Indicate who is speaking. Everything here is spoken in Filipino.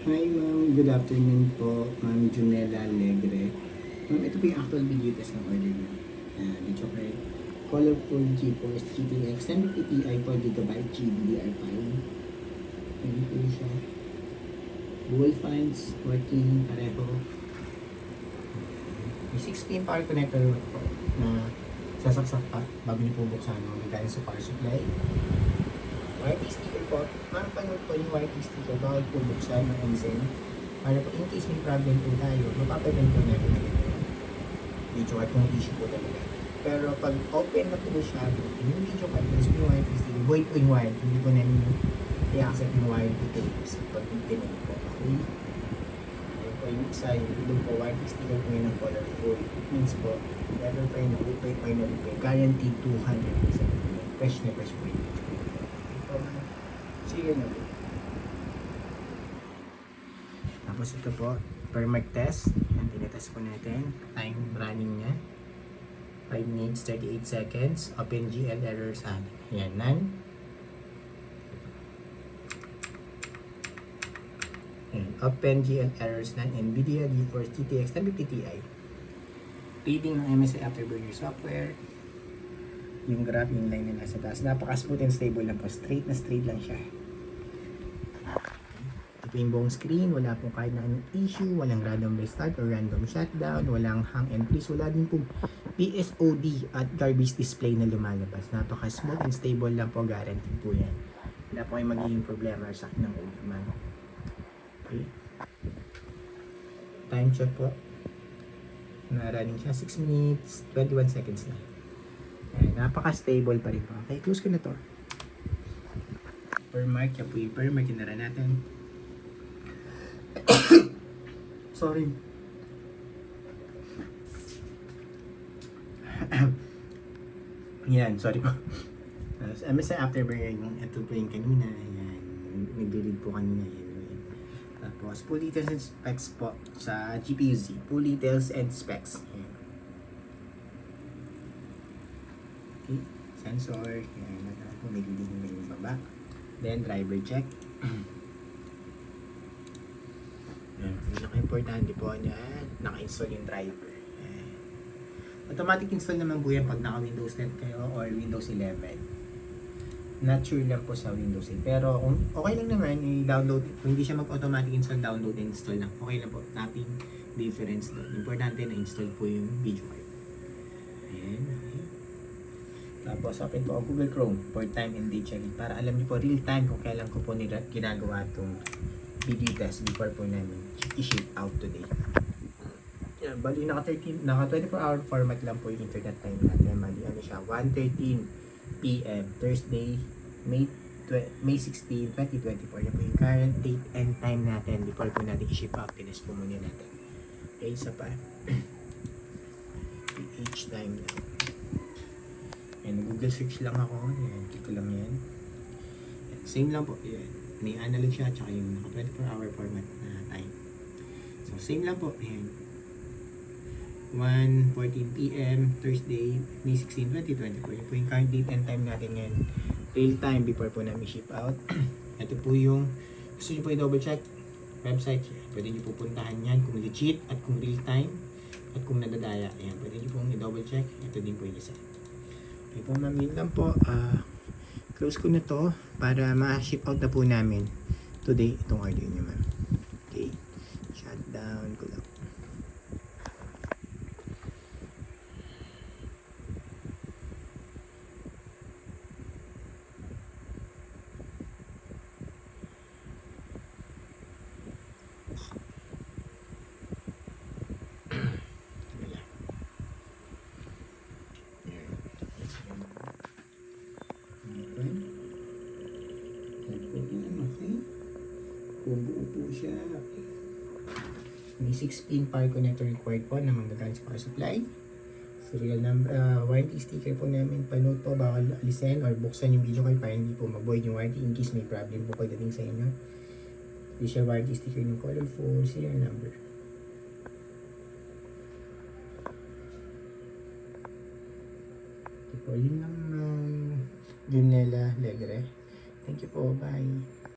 Speaker 1: Hi ma'am, good afternoon po, ma'am Junella Alegre. Ma'am, ito po yung actual video test ng order niyo. Dito kay Colorful GeForce GTX 1050 Ti 4GB GDDR5. Ayan po siya. Dual fans, working pareho. May 6-pin power connector po na sasaksak pa bago niyo po buksan ng galing sa power supply. Warranty sticker po. Ma'am, panood po yung warranty sticker bawal po buksan ng onsen. Para po in case may problem po tayo, mapapagyan po natin na ganito. Video card kung issue po talaga. Pero pag open na po siya, yung video card, tapos yung warranty sticker, void po yung warranty. Hindi po namin i-accept yung warranty tapes pag tinag po. Okay? Ayun po yung isa, yung ilong po, warranty sticker po yun ng colorful. It means po, never pa yun, upay pa yun, guaranteed 200%. Fresh na fresh po yun. Sige na po. Tapos ito po, per mic test. Yan, tinetest po natin. Time running niya. 5 minutes, 38 seconds. OpenGL error sa akin. Yan, none. Yan, OpenGL errors none. NVIDIA GeForce GTX 1050 Ti. Reading ng MSI Afterburner software. Yung graph, yung line na nasa taas. Napaka-smooth and stable lang po. Straight na straight lang siya. Ito yung buong screen. Wala pong kahit na anong issue. Walang random restart or random shutdown. Walang hang and freeze. Wala din pong PSOD at garbage display na lumalabas. Napaka-smooth and stable lang po. Guaranteed po yan. Wala po kayong magiging problema or sakit ng ulo man. Okay. Time check po. Na-running siya. 6 minutes, 21 seconds na. Ayan, napaka-stable pa rin po. Okay, close ko na to. Per mark, yan po yung per mark. Kinara natin. Sorry. Yan, sorry po. MSI Afterburner yung ito po yung kanina. Yan, nag-delete po kanina. Yan. Tapos, full details and specs po sa GPU-Z. Full details and specs. Yan. Okay, sensor. Yan, may leading na yung baba. Then, driver check. Yan, pinaka-importante po niyan, naka-install yung driver. Yan. Automatic install naman po yan pag naka-Windows 10 kayo or Windows 11. Not sure lang po sa Windows 8. Pero kung okay lang naman, i-download. Kung hindi siya mag-automatic install, download and install lang. Okay lang po. Nothing difference doon. Importante na install po yung video card. Ayan. Okay. Tapos, open po ang Google Chrome for time and date checking para alam niyo po real time kung kailan ko po nila ginagawa itong video test before po namin i-ship out today. Yeah, bali, naka 24 hour format lang po yung internet time natin. Bali, ano siya, 1:13 PM, Thursday, May 16, 2024. Yan po yung current date and time natin before po natin i-ship out. Tinest po muna natin. Okay, isa pa. PH time lang. Yan, Google search lang ako. Yan, click ko lang yan. Yan, same lang po. Yan. May analog siya, tsaka yung naka 24 hour format na time. So, same lang po. Yan. 1:14 PM, Thursday, May 16, 2024. Yan po yung current date and time natin ngayon. Real time before po namin ship out. Ito po yung, gusto nyo po i-double check website. Pwede nyo pupuntahan yan kung legit at kung real time at kung nadadaya. Ayan, pwede nyo pong i-double check. Ito din po yung isa. Okay po ma'am, yun lang po. Close ko na to para ma-ship out na po namin today itong order nyo ma'am. Okay, shutdown ko lang. Buo po siya. May 6-pin power connector required po na manggagaling sa power supply. Serial number, warranty sticker po namin. Panood po, bawal alisin or buksan yung video card para hindi po mag-void yung warranty in case may problem po pagdating sa inyo. Visual warranty sticker ng colorful, serial number. Okay po, yun lang Junella Alegre. Thank you po, bye.